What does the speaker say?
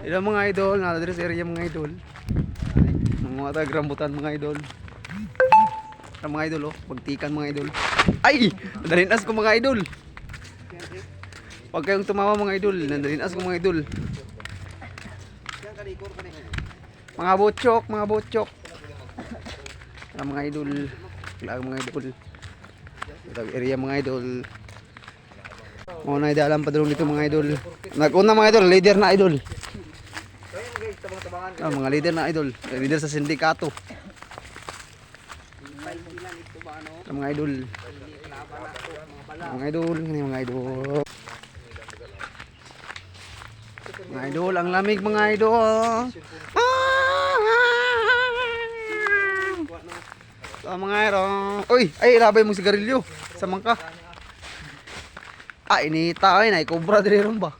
Ilang mga idol, nasa sa area mga idol. Mga tag-rambutan mga idol. Mga idol oh, pagtikan mga idol. Ay! Nandalinas ko mga idol. Huwag kayong tumawa mga idol, nandalinas ko mga idol. Mga botchok, mga botchok. Mga idol. Mga idol. Tag area mga idol. Mga na idalam pa dito mga idol. Nag-una mga idol, leader na idol. Mga leader na idol. Leader sa sindikato. Mga idol. Mga idol, mga idol. Mga idol, ang lamig mga idol. Mga idol. Uy, ay ilabay mo sigarilyo sa mangka. Inita ay na ikobra dire ron ba?